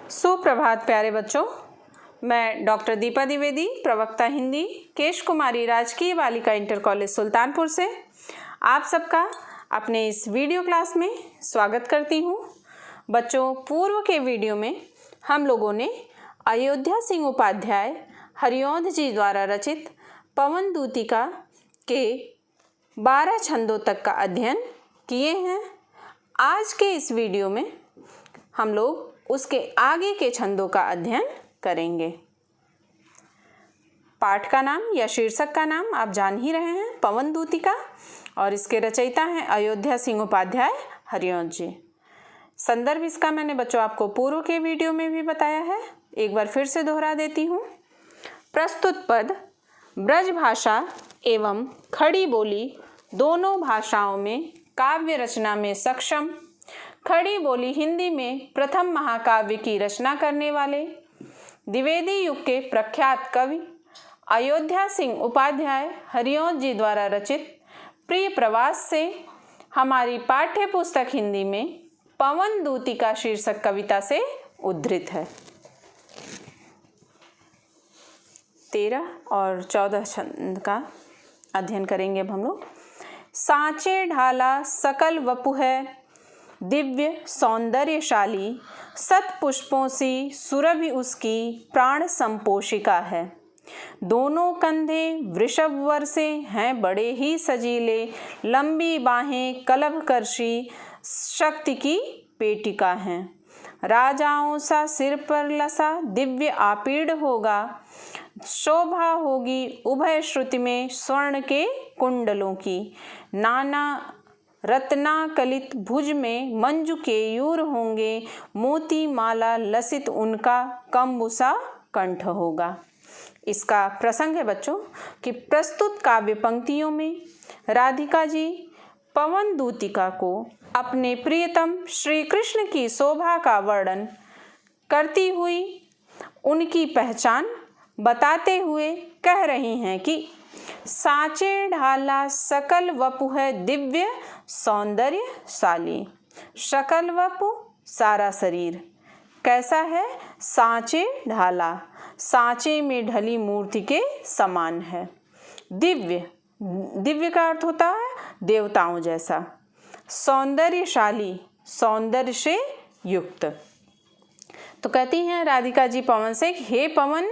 सुप्रभात प्यारे बच्चों, मैं डॉक्टर दीपा द्विवेदी, प्रवक्ता हिंदी, केश कुमारी राजकीय बालिका इंटर कॉलेज सुल्तानपुर से आप सबका अपने इस वीडियो क्लास में स्वागत करती हूँ। बच्चों, पूर्व के वीडियो में हम लोगों ने अयोध्या सिंह उपाध्याय हरिऔंध जी द्वारा रचित पवन दूतिका के 12 छंदों तक का अध्ययन किए हैं। आज के इस वीडियो में हम लोग उसके आगे के छंदों का अध्ययन करेंगे। पाठ का नाम या शीर्षक का नाम आप जान ही रहे हैं, पवन दूतिका, और इसके रचयिता हैं अयोध्या सिंह उपाध्याय हरिऔंध जी। संदर्भ इसका मैंने बच्चों आपको पूर्व के वीडियो में भी बताया है, एक बार फिर से दोहरा देती हूँ। प्रस्तुत पद ब्रज भाषा एवं खड़ी बोली दोनों भाषाओं में काव्य रचना में सक्षम, खड़ी बोली हिंदी में प्रथम महाकाव्य की रचना करने वाले द्विवेदी युग के प्रख्यात कवि अयोध्या सिंह उपाध्याय हरिऔंध जी द्वारा रचित प्रिय प्रवास से हमारी पाठ्य पुस्तक हिंदी में पवन दूतिका शीर्षक कविता से उद्धृत है। 13 और 14 छंद का अध्ययन करेंगे अब हम लोग। सांचे ढाला सकल वपु है, दिव्य सौंदर्यशाली, सत पुष्पों सी सुरभि उसकी प्राण संपोषिका है। दोनों कंधे वृषभवर से हैं बड़े ही सजीले, लंबी बाहें कलभकर्षी शक्ति की पेटिका हैं। राजाओं सा सिर पर लसा दिव्य आपीड़ होगा, शोभा होगी उभय श्रुति में स्वर्ण के कुंडलों की। नाना रत्नाकलित भुज में मंजू केयूर होंगे, मोती माला लसित उनका कंबुसा कंठ होगा। इसका प्रसंग है बच्चों कि प्रस्तुत काव्य पंक्तियों में राधिका जी पवन दूतिका को अपने प्रियतम श्री कृष्ण की शोभा का वर्णन करती हुई उनकी पहचान बताते हुए कह रही हैं कि सांचे ढाला सकल वपु है दिव्य सौंदर्यशाली। सकल वपु सारा शरीर कैसा है? सांचे ढाला, सांचे में ढली मूर्ति के समान है। दिव्य, दिव्य का अर्थ होता है देवताओं जैसा। सौंदर्यशाली, सौंदर्य से युक्त। तो कहती हैं राधिका जी पवन से, हे पवन,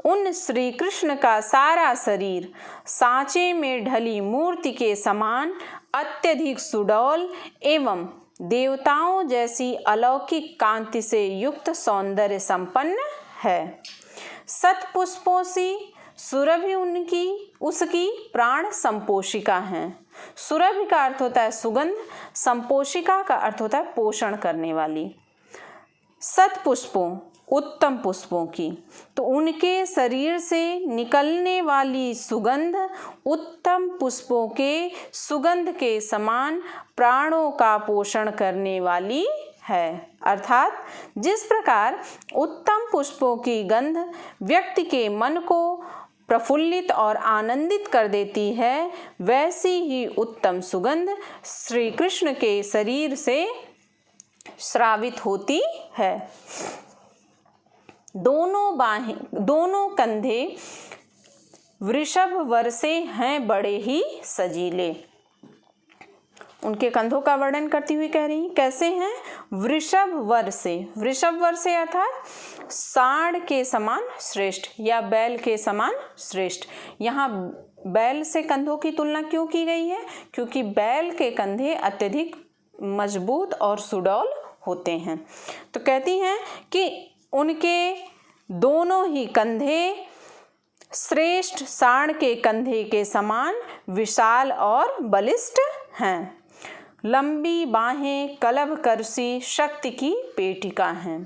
उन श्री कृष्ण का सारा शरीर सांचे में ढली मूर्ति के समान अत्यधिक सुडौल एवं देवताओं जैसी अलौकिक कांति से युक्त सौंदर्य संपन्न है। सत पुष्पों सी सुरभि उसकी प्राण संपोषिका है। सुरभि का अर्थ होता है सुगंध, संपोषिका का अर्थ होता है पोषण करने वाली। सत पुष्पों, उत्तम पुष्पों की, तो उनके शरीर से निकलने वाली सुगंध उत्तम पुष्पों के सुगंध के समान प्राणों का पोषण करने वाली है। अर्थात जिस प्रकार उत्तम पुष्पों की गंध व्यक्ति के मन को प्रफुल्लित और आनंदित कर देती है, वैसी ही उत्तम सुगंध श्री कृष्ण के शरीर से श्रावित होती है। दोनों कंधे वृषभ वर से हैं बड़े ही सजीले। उनके कंधों का वर्णन करती हुई कह रही, कैसे हैं? वृषभ वर से। वृषभ वर से अर्थात सांड के समान श्रेष्ठ या बैल के समान श्रेष्ठ। यहाँ बैल से कंधों की तुलना क्यों की गई है? क्योंकि बैल के कंधे अत्यधिक मजबूत और सुडौल होते हैं। तो कहती हैं कि उनके दोनों ही कंधे श्रेष्ठ सांड के कंधे के समान विशाल और बलिष्ठ हैं। लंबी बाहें कलभकर्षी शक्ति की पेटिका हैं।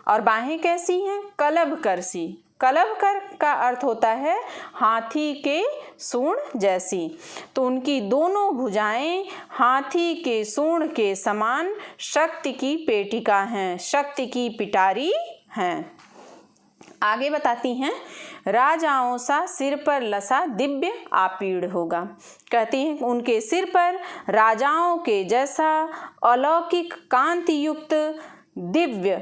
और बाहें कैसी हैं? कलभकर्षी। कलभकर का अर्थ होता है हाथी के सूंड जैसी। तो उनकी दोनों भुजाएं हाथी के सूंड के समान शक्ति की पेटिका हैं, शक्ति की पिटारी हैं। आगे बताती हैं, राजाओं सा सिर पर लसा दिव्य आपीड़ होगा। कहती हैं उनके सिर पर राजाओं के जैसा अलौकिक कांति युक्त दिव्य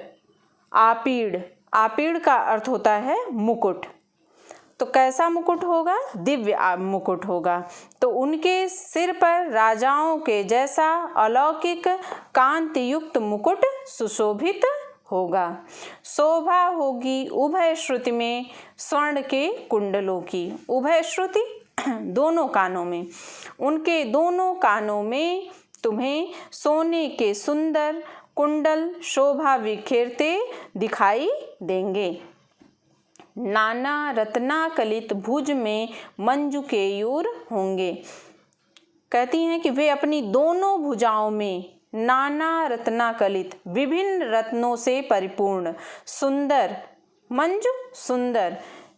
आपीड़, आपीड़ का अर्थ होता है मुकुट। तो कैसा मुकुट होगा? दिव्य मुकुट होगा। तो उनके सिर पर राजाओं के जैसा अलौकिक कांति युक्त मुकुट सुशोभित होगा। शोभा होगी उभय श्रुति में स्वर्ण के कुंडलों की। उभय श्रुति दोनों कानों में, उनके दोनों कानों में तुम्हें सोने के सुंदर कुंडल शोभा बिखेरते दिखाई देंगे। नाना रत्नाकलित भुज में मंजू केयूर होंगे। कहती हैं कि वे अपनी दोनों भुजाओं में नाना रत्नाकलित विभिन्न रत्नों से परिपूर्ण सुंदर, मंजू सुंदर,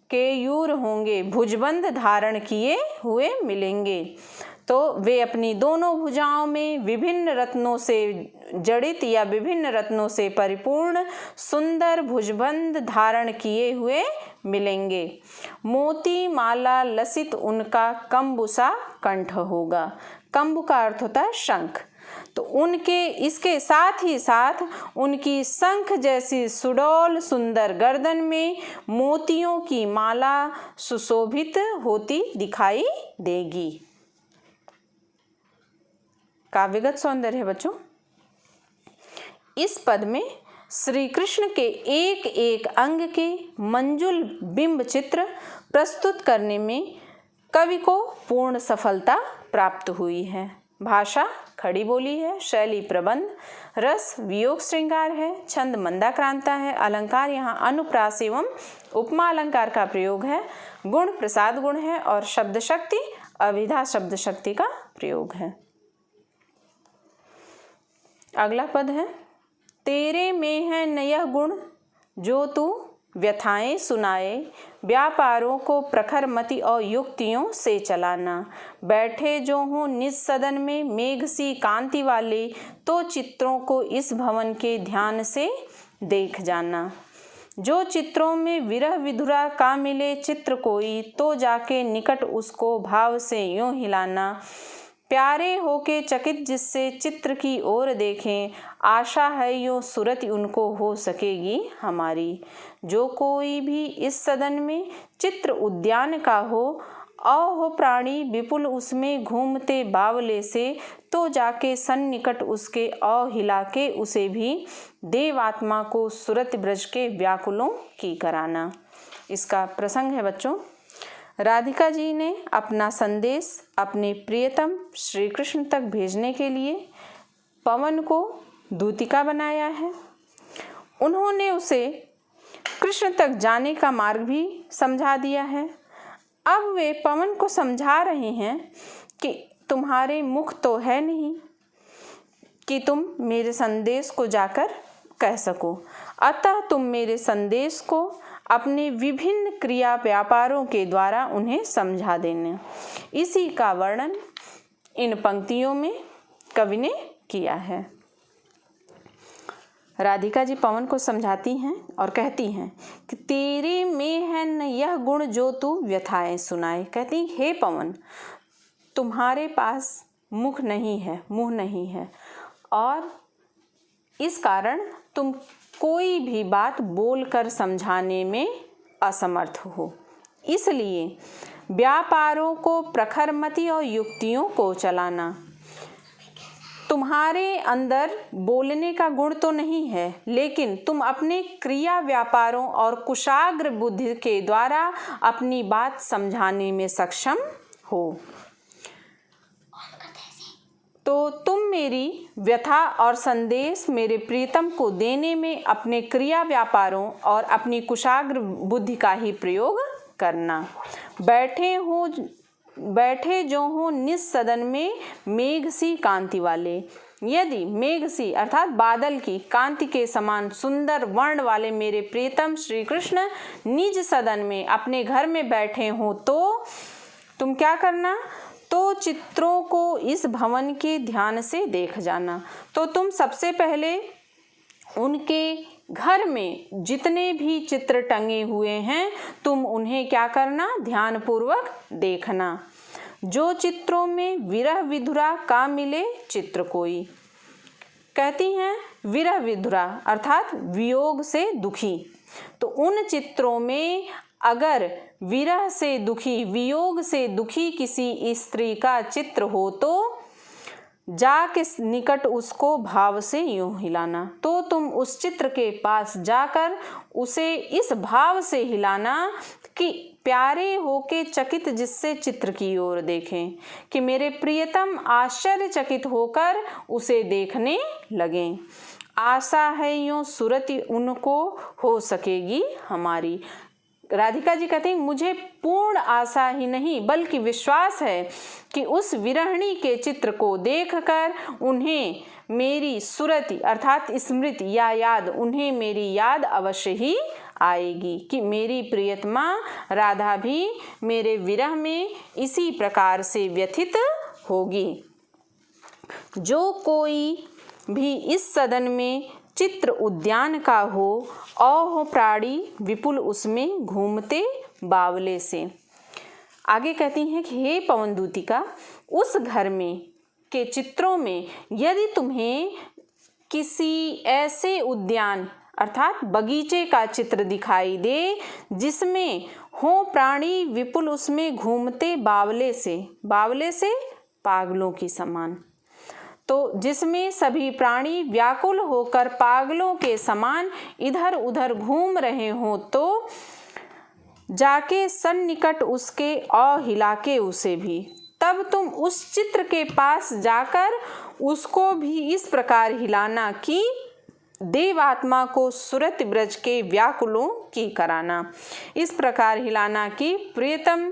केयूर होंगे, भुजबंद धारण किए हुए मिलेंगे। तो वे अपनी दोनों भुजाओं में विभिन्न रत्नों से जड़ित या विभिन्न रत्नों से परिपूर्ण सुंदर भुजबंद धारण किए हुए मिलेंगे। मोती माला लसित उनका कंबुसा कंठ होगा। कंबु का अर्थ होता है शंख। तो उनके इसके साथ ही साथ उनकी शंख जैसी सुडौल सुंदर गर्दन में मोतियों की माला सुशोभित होती दिखाई देगी। काव्यगत सौंदर्य है बच्चों। इस पद में श्री कृष्ण के एक एक अंग के मंजुल बिंब चित्र प्रस्तुत करने में कवि को पूर्ण सफलता प्राप्त हुई है। भाषा खड़ी बोली है, शैली प्रबंध, रस वियोग श्रृंगार है, छंद मंदाक्रांता है, अलंकार यहाँ अनुप्रास एवं उपमा अलंकार का प्रयोग है, गुण प्रसाद गुण है और शब्द शक्ति अभिधा शब्द शक्ति का प्रयोग है। अगला पद है, तेरे में है न यह गुण जो तू व्यथाएं सुनाए, व्यापारों को प्रखर मति और युक्तियों से चलाना। बैठे जो हों निज सदन में मेघ सी कांति वाले, तो चित्रों को इस भवन के ध्यान से देख जाना। जो चित्रों में विरह विधुरा का मिले चित्र कोई, तो जाके निकट उसको भाव से यूं हिलाना। प्यारे होके चकित जिससे चित्र की ओर देखें, आशा है यो सूरत उनको हो सकेगी हमारी। जो कोई भी इस सदन में चित्र उद्यान का हो, हो प्राणी विपुल उसमें घूमते बावले से, तो जाके सन्निकट उसके हिला के उसे भी देवात्मा को सूरत ब्रज के व्याकुलों की कराना। इसका प्रसंग है बच्चों, राधिका जी ने अपना संदेश अपने प्रियतम श्री कृष्ण तक भेजने के लिए पवन को दूतिका बनाया है। उन्होंने उसे कृष्ण तक जाने का मार्ग भी समझा दिया है। अब वे पवन को समझा रहे हैं कि तुम्हारे मुख तो है नहीं कि तुम मेरे संदेश को जाकर कह सको, अतः तुम मेरे संदेश को अपने विभिन्न क्रिया व्यापारों के द्वारा उन्हें समझा देना। इसी का वर्णन इन पंक्तियों में कवि ने किया है। राधिका जी पवन को समझाती हैं और कहती हैं कि तेरे में है न यह गुण जो तू व्यथाएं सुनाए। कहती हे पवन, तुम्हारे पास मुख नहीं है, मुंह नहीं है, और इस कारण तुम कोई भी बात बोलकर समझाने में असमर्थ हो। इसलिए व्यापारों को प्रखर मति और युक्तियों को चलाना। तुम्हारे अंदर बोलने का गुण तो नहीं है, लेकिन तुम अपने क्रिया व्यापारों और कुशाग्र बुद्धि के द्वारा अपनी बात समझाने में सक्षम हो। तो तुम मेरी व्यथा और संदेश मेरे प्रीतम को देने में अपने क्रिया व्यापारों और अपनी कुशाग्र बुद्धि का ही प्रयोग करना। बैठे जो हो निज सदन में मेघ सी कांति वाले। यदि मेघ सी अर्थात बादल की कांति के समान सुंदर वर्ण वाले मेरे प्रीतम श्री कृष्ण निज सदन में अपने घर में बैठे हो, तो तुम क्या करना? तो चित्रों को इस भवन के ध्यान से देख जाना। तो तुम सबसे पहले उनके घर में जितने भी चित्र टंगे हुए हैं, तुम उन्हें क्या करना? ध्यान पूर्वक देखना। जो चित्रों में विरह विधुरा का मिले चित्र कोई। कहती हैं विरह विधुरा अर्थात वियोग से दुखी। तो उन चित्रों में अगर विरह से दुखी, वियोग से दुखी किसी स्त्री का चित्र हो तो जाके निकट उसको भाव से यूं हिलाना। तो तुम उस चित्र के पास जाकर उसे इस भाव से हिलाना कि प्यारे होके चकित जिससे चित्र की ओर देखें, कि मेरे प्रियतम आश्चर्यचकित होकर उसे देखने लगें। आशा है यूं सुरति उनको हो सकेगी हमारी। राधिका जी कहते हैं मुझे पूर्ण आशा ही नहीं बल्कि विश्वास है कि उस विरहिणी के चित्र को देखकर उन्हें मेरी सुरति अर्थात स्मृति या याद, उन्हें मेरी याद अवश्य ही आएगी कि मेरी प्रियतमा राधा भी मेरे विरह में इसी प्रकार से व्यथित होगी। जो कोई भी इस सदन में चित्र उद्यान का हो, औ प्राणी विपुल उसमें घूमते बावले से। आगे कहती हैं कि हे पवन दूतिका, उस घर में के चित्रों में यदि तुम्हें किसी ऐसे उद्यान अर्थात बगीचे का चित्र दिखाई दे जिसमें हो प्राणी विपुल उसमें घूमते बावले से पागलों की समान, तो जिसमें सभी प्राणी व्याकुल होकर पागलों के समान इधर उधर घूम रहे हों, तो जाके सन्निकट उसके और हिला के उसे भी। तब तुम उस चित्र के पास जाकर उसको भी इस प्रकार हिलाना कि देवात्मा को सुरत ब्रज के व्याकुलों की कराना। इस प्रकार हिलाना कि प्रियतम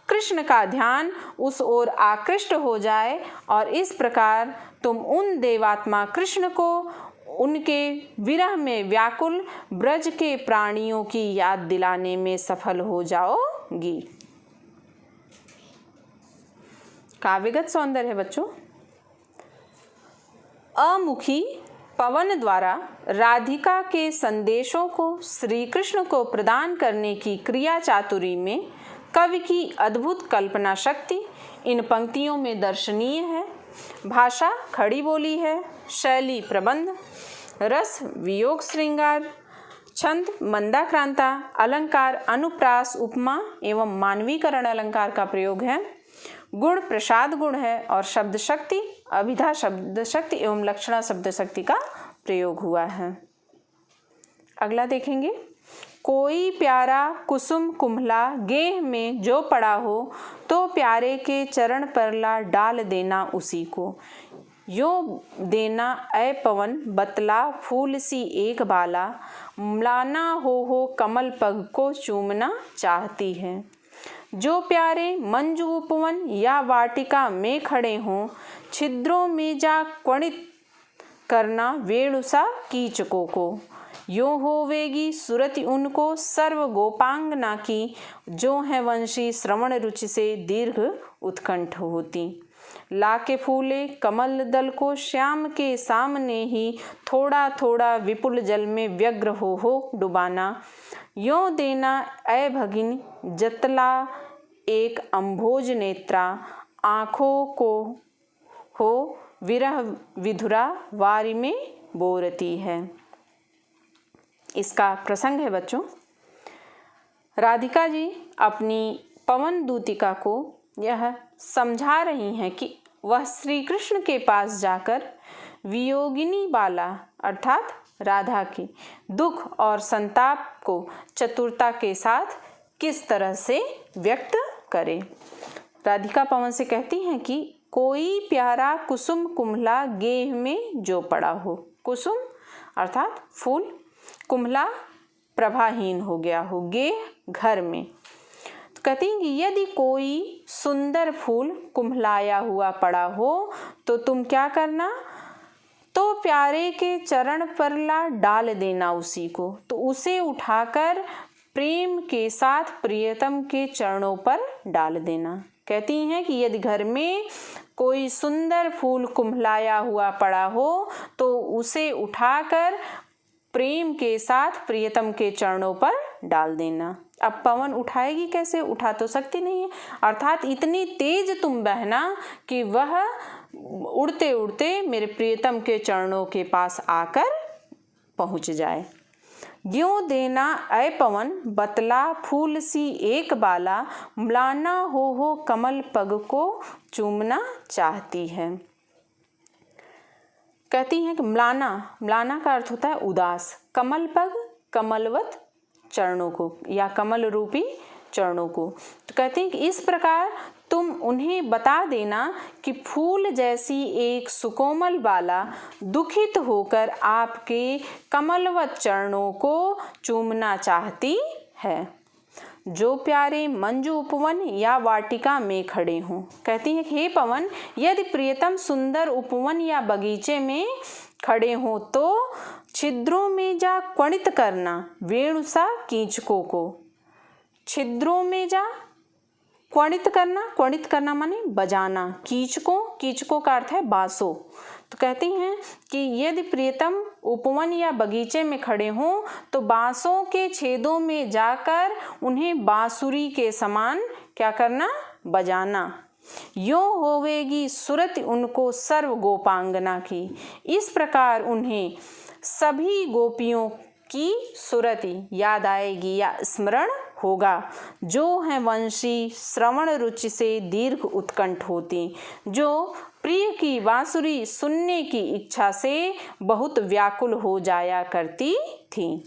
कृष्ण का ध्यान उस ओर आकृष्ट हो जाए और इस प्रकार तुम उन देवात्मा कृष्ण को उनके विरह में व्याकुल ब्रज के प्राणियों की याद दिलाने में सफल हो जाओगी। काव्यगत सौंदर्य है बच्चों। अमुखी पवन द्वारा राधिका के संदेशों को श्री कृष्ण को प्रदान करने की क्रिया चातुरी में कवि की अद्भुत कल्पना शक्ति इन पंक्तियों में दर्शनीय है। भाषा खड़ी बोली है, शैली प्रबंध, रस वियोग श्रृंगार, छंद मंदाक्रांता, अलंकार अनुप्रास उपमा एवं मानवीकरण अलंकार का प्रयोग है। गुण प्रसाद गुण है और शब्द शक्ति अभिधा शब्द शक्ति एवं लक्षणा शब्द शक्ति का प्रयोग हुआ है। अगला देखेंगे। कोई प्यारा कुसुम कुम्हला गेह में जो पड़ा हो, तो प्यारे के चरण परला डाल देना उसी को। यो देना ऐ पवन बतला फूल सी एक बाला, म्लाना हो कमल पग को चूमना चाहती है। जो प्यारे मंजू उपवन या वाटिका में खड़े हों, छिद्रों में जा क्वणित करना वेणुसा कीचकों को। यो होवेगी सुरति उनको सर्व गोपांगना की, जो है वंशी श्रवण रुचि से दीर्घ उत्कंठ होती। लाके फूले कमल दल को श्याम के सामने ही, थोड़ा थोड़ा विपुल जल में व्यग्र हो डुबाना। यो देना ऐ भगिनी जतला एक अम्भोज नेत्रा, आँखों को हो विरह विधुरा वारी में बोरती है। इसका प्रसंग है बच्चों। राधिका जी अपनी पवन दूतिका को यह समझा रही हैं कि वह श्री कृष्ण के पास जाकर वियोगिनी बाला अर्थात राधा के दुख और संताप को चतुरता के साथ किस तरह से व्यक्त करे। राधिका पवन से कहती हैं कि कोई प्यारा कुसुम कुम्हला गेह में जो पड़ा हो। कुसुम अर्थात फूल, कुम्हला प्रभाहीन हो गया हो, गेह घर में। तो कहती हैं कि यदि कोई सुंदर फूल कुम्हलाया हुआ पड़ा हो तो तुम क्या करना, तो प्यारे के चरण परला डाल देना उसी को। तो उसे उठाकर प्रेम के साथ प्रियतम के चरणों पर डाल देना। कहती हैं कि यदि घर में कोई सुंदर फूल कुम्हलाया हुआ पड़ा हो तो उसे उठाकर प्रेम के साथ प्रियतम के चरणों पर डाल देना। अब पवन उठाएगी कैसे, उठा तो सकती नहीं है, अर्थात इतनी तेज तुम बहना कि वह उड़ते उड़ते मेरे प्रियतम के चरणों के पास आकर पहुँच जाए। ज्यों देना ऐ पवन बतला फूल सी एक बाला, म्लाना हो कमल पग को चूमना चाहती है। कहती हैं कि म्लाना का अर्थ होता है उदास, कमल पग कमलवत चरणों को या कमल रूपी चरणों को। तो कहती हैं कि इस प्रकार तुम उन्हें बता देना कि फूल जैसी एक सुकोमल बाला दुखित होकर आपके कमलवत चरणों को चूमना चाहती है, जो प्यारे मंजू उपवन या वाटिका में खड़े हों। कहती हैं कि हे पवन, यदि प्रियतम सुंदर उपवन या बगीचे में खड़े हों तो छिद्रों में जा क्वणित करना वेणु सा कीचकों को। छिद्रों में जा क्वणित करना माने बजाना, कीचकों का अर्थ है बांसों। तो कहती हैं कि यदि प्रियतम उपवन या बगीचे में खड़े हों तो बांसों के छेदों में जाकर उन्हें बांसुरी के समान क्या करना, बजाना। यों होवेगी सुरति उनको सर्व गोपांगना की। इस प्रकार उन्हें सभी गोपियों की सुरति याद आएगी या स्मरण होगा, जो है वंशी श्रवण रुचि से दीर्घ उत्कंठ होती, जो प्रिय की बांसुरी सुनने की इच्छा से बहुत व्याकुल हो जाया करती थी।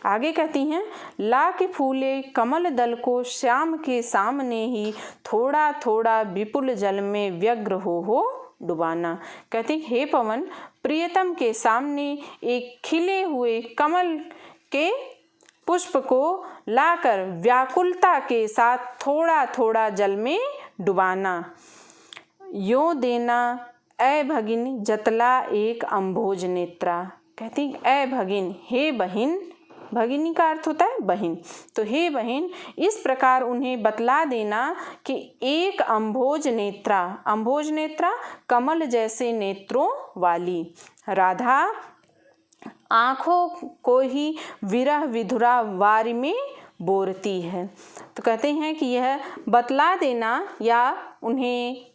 आगे कहती हैं, ला के फूले कमल दल को श्याम के सामने ही थोड़ा थोड़ा विपुल जल में व्यग्र हो डुबाना। कहती हे पवन, प्रियतम के सामने एक खिले हुए कमल के पुष्प को लाकर व्याकुलता के साथ थोड़ा थोड़ा जल में डुबाना। यों देना ऐ भगिन जतला एक अम्भोज नेत्रा। कहती ऐ भगिन, हे बहिन, भगिनी का अर्थ होता है बहिन, तो हे बहिन इस प्रकार उन्हें बतला देना कि एक अम्भोज नेत्रा कमल जैसे नेत्रों वाली राधा आँखों को ही विरह विधुरा वारी में बोरती है। तो कहते हैं कि यह बतला देना या उन्हें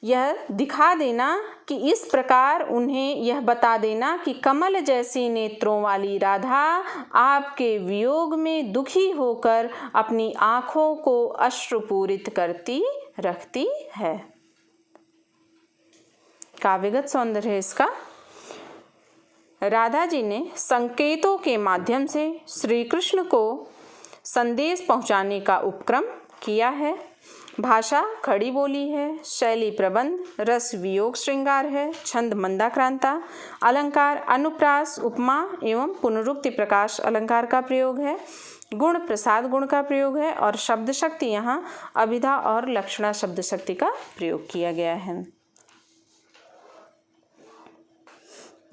यह दिखा देना कि इस प्रकार उन्हें यह बता देना कि कमल जैसी नेत्रों वाली राधा आपके वियोग में दुखी होकर अपनी आँखों को अश्रुपूरित करती रखती है। काव्यगत सौंदर्य है इसका। राधा जी ने संकेतों के माध्यम से श्री कृष्ण को संदेश पहुंचाने का उपक्रम किया है। भाषा खड़ी बोली है, शैली प्रबंध, रस वियोग श्रृंगार है, छंद मंदाक्रांता, अलंकार अनुप्रास उपमा एवं पुनरुक्ति प्रकाश अलंकार का प्रयोग है, गुण प्रसाद गुण का प्रयोग है और शब्द शक्ति यहाँ अभिधा और लक्षणा शब्द शक्ति का प्रयोग किया गया है।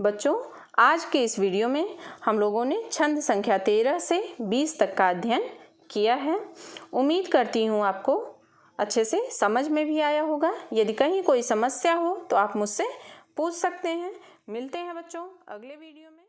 बच्चों, आज के इस वीडियो में हम लोगों ने छंद संख्या 13 से 20 तक का अध्ययन किया है। उम्मीद करती हूँ आपको अच्छे से समझ में भी आया होगा। यदि कहीं कोई समस्या हो तो आप मुझसे पूछ सकते हैं। मिलते हैं बच्चों अगले वीडियो में।